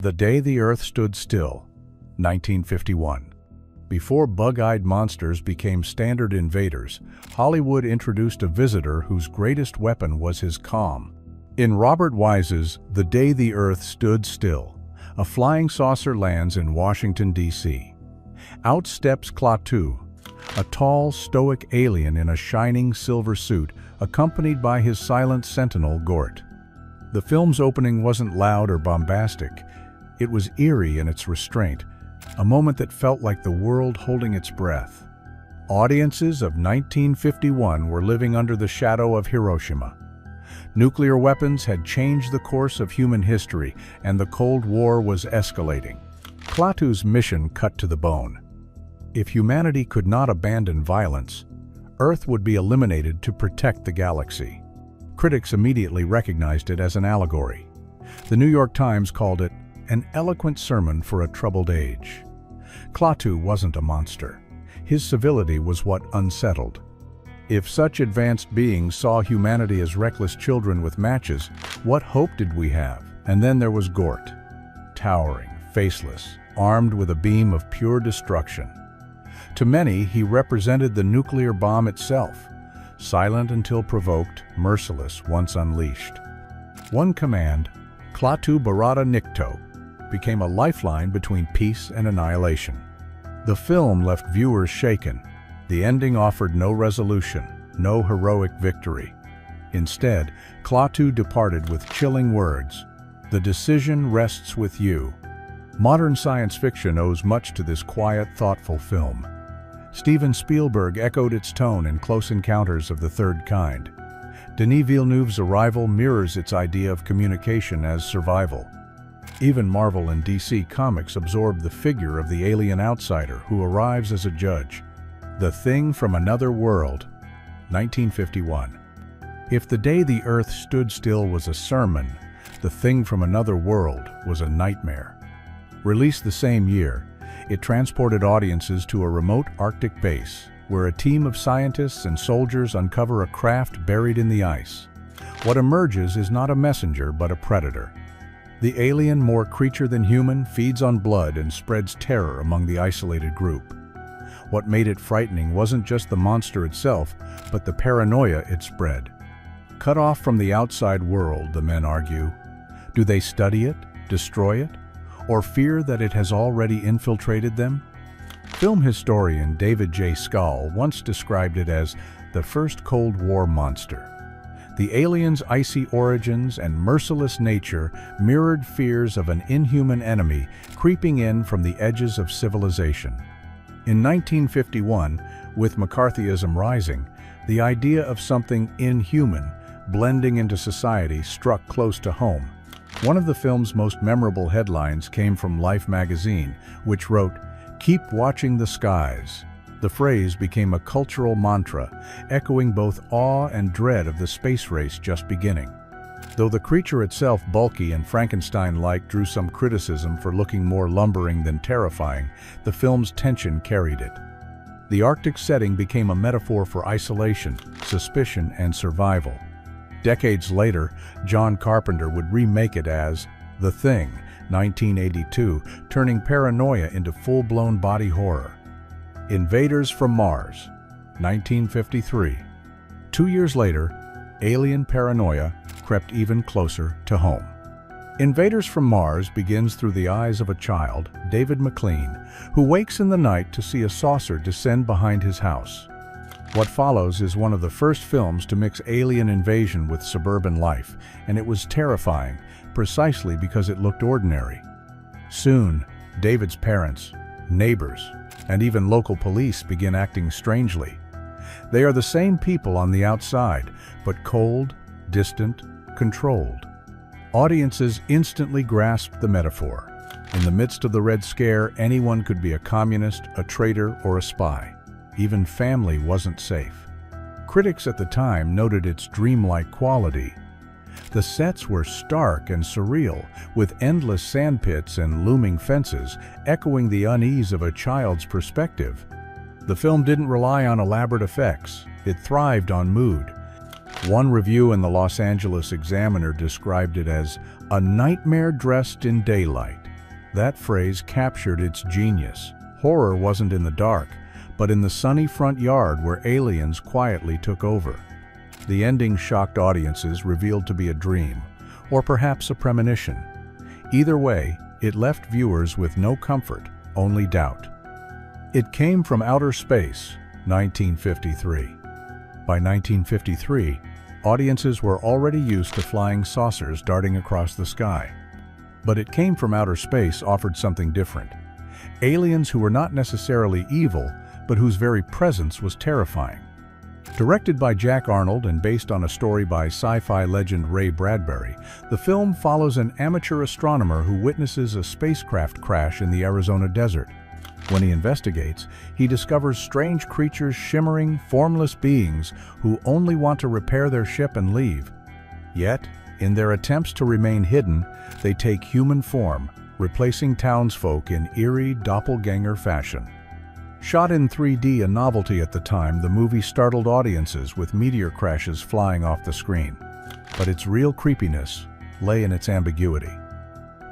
The Day the Earth Stood Still, 1951. Before bug-eyed monsters became standard invaders, Hollywood introduced a visitor whose greatest weapon was his calm. In Robert Wise's The Day the Earth Stood Still, a flying saucer lands in Washington, D.C. Out steps Klaatu, a tall, stoic alien in a shining silver suit, accompanied by his silent sentinel, Gort. The film's opening wasn't loud or bombastic. It was eerie in its restraint, a moment that felt like the world holding its breath. Audiences of 1951 were living under the shadow of Hiroshima. Nuclear weapons had changed the course of human history, and the Cold War was escalating. Klaatu's mission cut to the bone. If humanity could not abandon violence, Earth would be eliminated to protect the galaxy. Critics immediately recognized it as an allegory. The New York Times called it an eloquent sermon for a troubled age. Klaatu wasn't a monster. His civility was what unsettled. If such advanced beings saw humanity as reckless children with matches, what hope did we have? And then there was Gort, towering, faceless, armed with a beam of pure destruction. To many, he represented the nuclear bomb itself, silent until provoked, merciless once unleashed. One command, Klaatu Barada Nikto, became a lifeline between peace and annihilation. The film left viewers shaken. The ending offered no resolution, no heroic victory. Instead, Klaatu departed with chilling words, "The decision rests with you." Modern science fiction owes much to this quiet, thoughtful film. Steven Spielberg echoed its tone in Close Encounters of the Third Kind. Denis Villeneuve's arrival mirrors its idea of communication as survival. Even Marvel and DC Comics absorbed the figure of the alien outsider who arrives as a judge. The Thing from Another World, 1951. If The Day the Earth Stood Still was a sermon, The Thing from Another World was a nightmare. Released the same year, it transported audiences to a remote Arctic base, where a team of scientists and soldiers uncover a craft buried in the ice. What emerges is not a messenger, but a predator. The alien, more creature than human, feeds on blood and spreads terror among the isolated group. What made it frightening wasn't just the monster itself, but the paranoia it spread. Cut off from the outside world, the men argue. Do they study it, destroy it, or fear that it has already infiltrated them? Film historian David J. Scull once described it as the first Cold War monster. The alien's icy origins and merciless nature mirrored fears of an inhuman enemy creeping in from the edges of civilization. In 1951, with McCarthyism rising, the idea of something inhuman blending into society struck close to home. One of the film's most memorable headlines came from Life magazine, which wrote, "Keep watching the skies." The phrase became a cultural mantra, echoing both awe and dread of the space race just beginning. Though the creature itself, bulky and Frankenstein-like, drew some criticism for looking more lumbering than terrifying, the film's tension carried it. The Arctic setting became a metaphor for isolation, suspicion, and survival. Decades later, John Carpenter would remake it as The Thing, 1982, turning paranoia into full-blown body horror. Invaders from Mars, 1953. 2 years later, alien paranoia crept even closer to home. Invaders from Mars begins through the eyes of a child, David McLean, who wakes in the night to see a saucer descend behind his house. What follows is one of the first films to mix alien invasion with suburban life, and it was terrifying, precisely because it looked ordinary. Soon, David's parents, neighbors, and even local police begin acting strangely. They are the same people on the outside, but cold, distant, controlled. Audiences instantly grasped the metaphor. In the midst of the Red Scare, anyone could be a communist, a traitor, or a spy. Even family wasn't safe. Critics at the time noted its dreamlike quality. The sets were stark and surreal, with endless sandpits and looming fences, echoing the unease of a child's perspective. The film didn't rely on elaborate effects. It thrived on mood. One review in the Los Angeles Examiner described it as a nightmare dressed in daylight. That phrase captured its genius. Horror wasn't in the dark, but in the sunny front yard where aliens quietly took over. The ending shocked audiences, revealed to be a dream, or perhaps a premonition. Either way, it left viewers with no comfort, only doubt. It Came from Outer Space, 1953. By 1953, audiences were already used to flying saucers darting across the sky. But It Came from Outer Space offered something different. Aliens who were not necessarily evil, but whose very presence was terrifying. Directed by Jack Arnold and based on a story by sci-fi legend Ray Bradbury, the film follows an amateur astronomer who witnesses a spacecraft crash in the Arizona desert. When he investigates, he discovers strange creatures, shimmering, formless beings who only want to repair their ship and leave. Yet, in their attempts to remain hidden, they take human form, replacing townsfolk in eerie, doppelganger fashion. Shot in 3D, a novelty at the time, the movie startled audiences with meteor crashes flying off the screen. But its real creepiness lay in its ambiguity.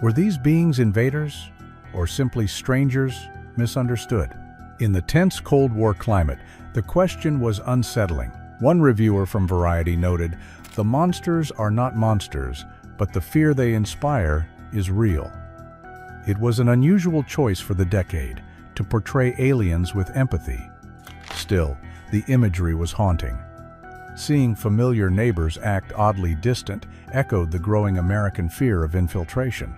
Were these beings invaders, or simply strangers misunderstood? In the tense Cold War climate, the question was unsettling. One reviewer from Variety noted, "The monsters are not monsters, but the fear they inspire is real." It was an unusual choice for the decade, to portray aliens with empathy. Still, the imagery was haunting. Seeing familiar neighbors act oddly distant echoed the growing American fear of infiltration.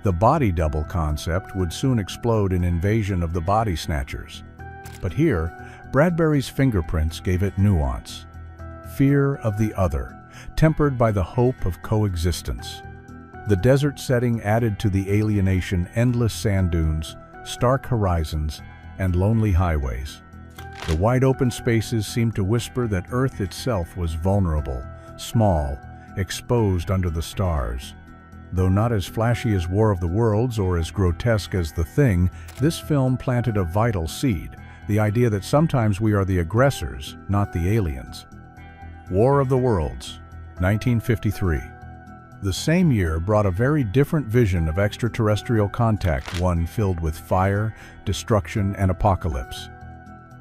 The body double concept would soon explode in Invasion of the Body Snatchers. But here, Bradbury's fingerprints gave it nuance. Fear of the other, tempered by the hope of coexistence. The desert setting added to the alienation endless sand dunes, stark horizons, and lonely highways. The wide-open spaces seemed to whisper that Earth itself was vulnerable, small, exposed under the stars. Though not as flashy as War of the Worlds or as grotesque as The Thing, this film planted a vital seed, the idea that sometimes we are the aggressors, not the aliens. War of the Worlds, 1953. The same year brought a very different vision of extraterrestrial contact, one filled with fire, destruction, and apocalypse.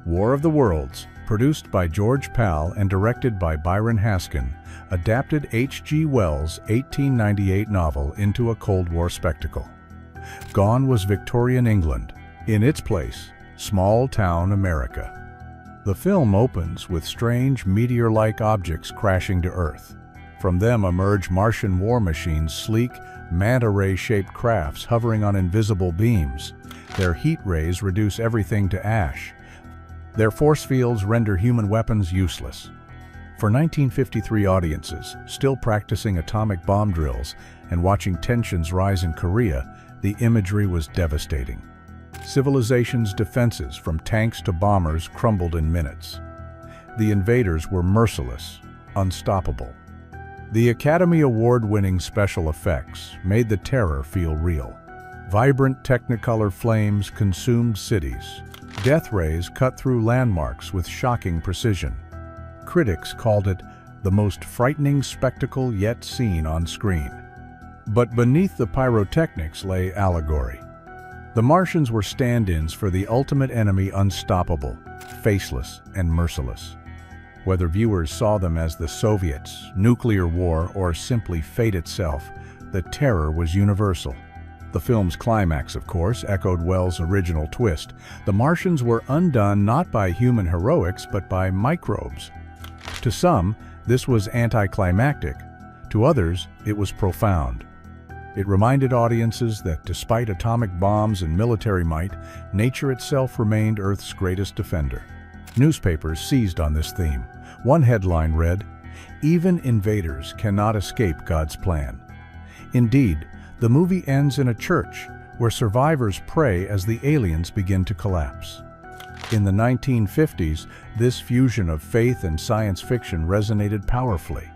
War of the Worlds, produced by George Pal and directed by Byron Haskin, adapted H.G. Wells' 1898 novel into a Cold War spectacle. Gone was Victorian England. In its place, small-town America. The film opens with strange meteor-like objects crashing to Earth. From them emerge Martian war machines, sleek, manta-ray-shaped crafts hovering on invisible beams. Their heat rays reduce everything to ash. Their force fields render human weapons useless. For 1953 audiences, still practicing atomic bomb drills and watching tensions rise in Korea, the imagery was devastating. Civilization's defenses, from tanks to bombers, crumbled in minutes. The invaders were merciless, unstoppable. The Academy Award-winning special effects made the terror feel real. Vibrant Technicolor flames consumed cities. Death rays cut through landmarks with shocking precision. Critics called it the most frightening spectacle yet seen on screen. But beneath the pyrotechnics lay allegory. The Martians were stand-ins for the ultimate enemy, unstoppable, faceless, and merciless. Whether viewers saw them as the Soviets, nuclear war, or simply fate itself, the terror was universal. The film's climax, of course, echoed Wells' original twist. The Martians were undone not by human heroics, but by microbes. To some, this was anticlimactic. To others, it was profound. It reminded audiences that despite atomic bombs and military might, nature itself remained Earth's greatest defender. Newspapers seized on this theme. One headline read, "Even invaders cannot escape God's plan." Indeed, the movie ends in a church where survivors pray as the aliens begin to collapse. In the 1950s, this fusion of faith and science fiction resonated powerfully.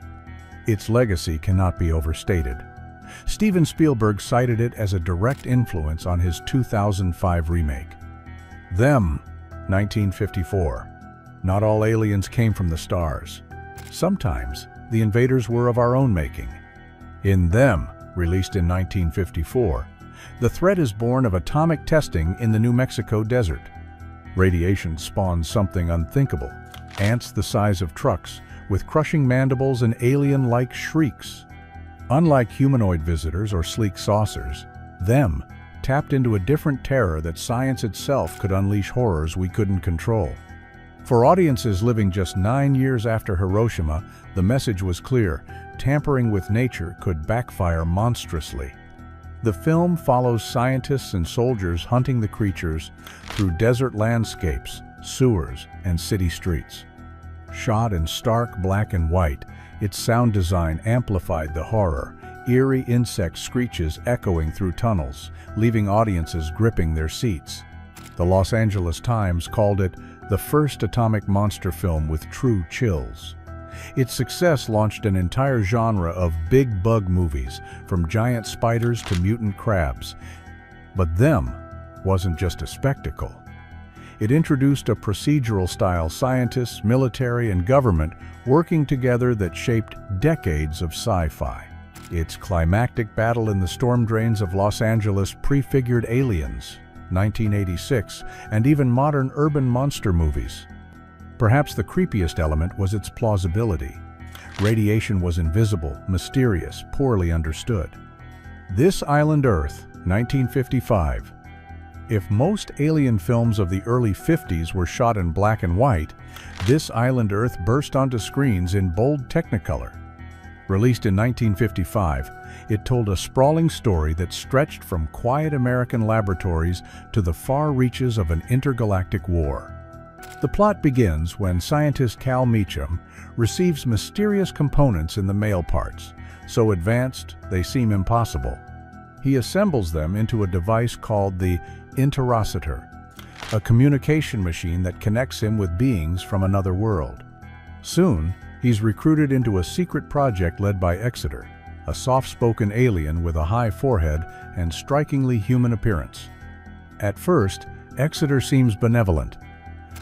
Its legacy cannot be overstated. Steven Spielberg cited it as a direct influence on his 2005 remake. Them, 1954. Not all aliens came from the stars. Sometimes, the invaders were of our own making. In Them, released in 1954, The threat is born of atomic testing in the New Mexico desert. Radiation spawns something unthinkable. Ants the size of trucks, with crushing mandibles and alien-like shrieks. Unlike humanoid visitors or sleek saucers, them tapped into a different terror that science itself could unleash horrors we couldn't control. For audiences living just 9 years after Hiroshima, the message was clear: tampering with nature could backfire monstrously. The film follows scientists and soldiers hunting the creatures through desert landscapes, sewers, and city streets. Shot in stark black and white, its sound design amplified the horror, eerie insect screeches echoing through tunnels, leaving audiences gripping their seats. The Los Angeles Times called it the first atomic monster film with true chills. Its success launched an entire genre of big bug movies, from giant spiders to mutant crabs. But Them wasn't just a spectacle. It introduced a procedural-style scientists, military, and government working together that shaped decades of sci-fi. Its climactic battle in the storm drains of Los Angeles prefigured Aliens, 1986, and even modern urban monster movies. Perhaps the creepiest element was its plausibility. Radiation was invisible, mysterious, poorly understood. This Island Earth, 1955. If most alien films of the early 50s were shot in black and white, This Island Earth burst onto screens in bold Technicolor. Released in 1955, it told a sprawling story that stretched from quiet American laboratories to the far reaches of an intergalactic war. The plot begins when scientist Cal Meacham receives mysterious components in the male parts, so advanced they seem impossible. He assembles them into a device called the Interocitor, a communication machine that connects him with beings from another world. Soon, he's recruited into a secret project led by Exeter, a soft-spoken alien with a high forehead and strikingly human appearance. At first, Exeter seems benevolent,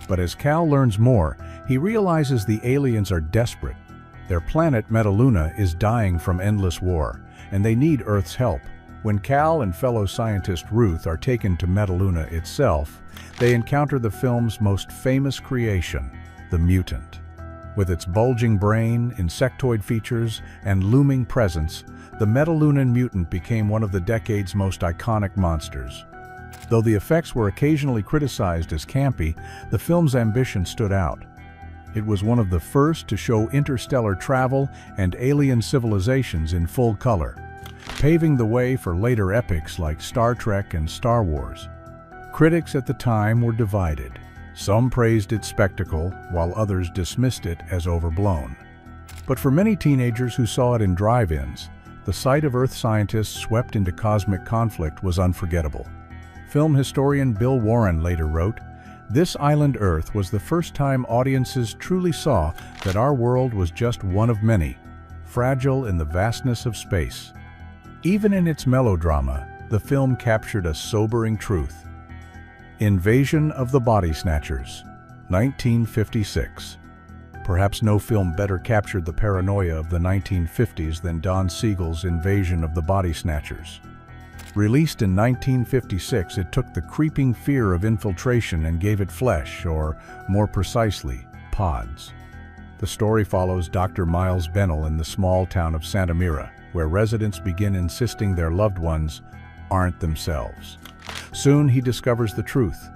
but as Cal learns more, he realizes the aliens are desperate. Their planet, Metaluna, is dying from endless war, and they need Earth's help. When Cal and fellow scientist Ruth are taken to Metaluna itself, they encounter the film's most famous creation, the mutant. With its bulging brain, insectoid features, and looming presence, the Metalunan mutant became one of the decade's most iconic monsters. Though the effects were occasionally criticized as campy, the film's ambition stood out. It was one of the first to show interstellar travel and alien civilizations in full color, paving the way for later epics like Star Trek and Star Wars. Critics at the time were divided. Some praised its spectacle, while others dismissed it as overblown. But for many teenagers who saw it in drive-ins, the sight of Earth scientists swept into cosmic conflict was unforgettable. Film historian Bill Warren later wrote, "This Island Earth was the first time audiences truly saw that our world was just one of many, fragile in the vastness of space." Even in its melodrama, the film captured a sobering truth. Invasion of the Body Snatchers, 1956. Perhaps no film better captured the paranoia of the 1950s than Don Siegel's Invasion of the Body Snatchers. Released in 1956, it took the creeping fear of infiltration and gave it flesh, or more precisely, pods. The story follows Dr. Miles Bennell in the small town of Santa Mira, where residents begin insisting their loved ones aren't themselves. Soon he discovers the truth.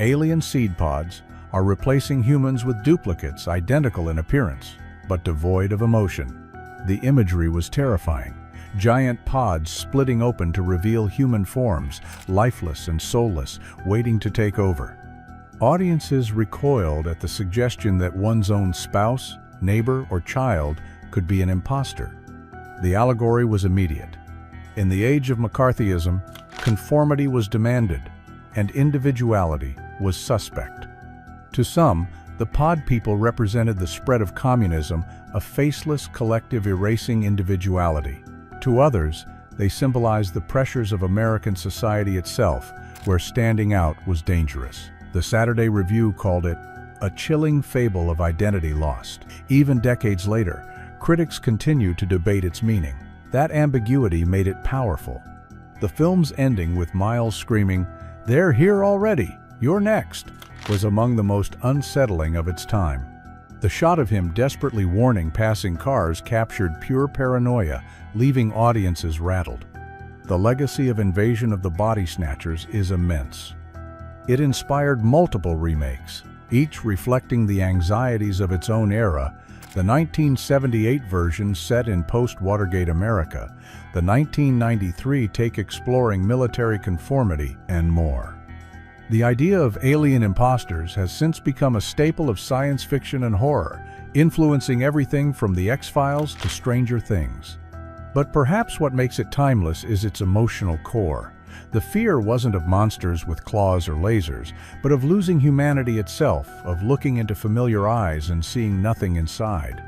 Alien seed pods are replacing humans with duplicates identical in appearance, but devoid of emotion. The imagery was terrifying. Giant pods splitting open to reveal human forms, lifeless and soulless, waiting to take over. Audiences recoiled at the suggestion that one's own spouse, neighbor, or child could be an imposter. The allegory was immediate. In the age of McCarthyism, conformity was demanded, and individuality was suspect. To some, the pod people represented the spread of communism, a faceless collective erasing individuality. To others, they symbolized the pressures of American society itself, where standing out was dangerous. The Saturday Review called it a chilling fable of identity lost. Even decades later, critics continue to debate its meaning. That ambiguity made it powerful. The film's ending with Miles screaming, "They're here already! You're next!" was among the most unsettling of its time. The shot of him desperately warning passing cars captured pure paranoia, leaving audiences rattled. The legacy of Invasion of the Body Snatchers is immense. It inspired multiple remakes, each reflecting the anxieties of its own era: the 1978 version set in post-Watergate America, the 1993 take exploring military conformity, and more. The idea of alien imposters has since become a staple of science fiction and horror, influencing everything from The X-Files to Stranger Things. But perhaps what makes it timeless is its emotional core. The fear wasn't of monsters with claws or lasers, but of losing humanity itself, of looking into familiar eyes and seeing nothing inside.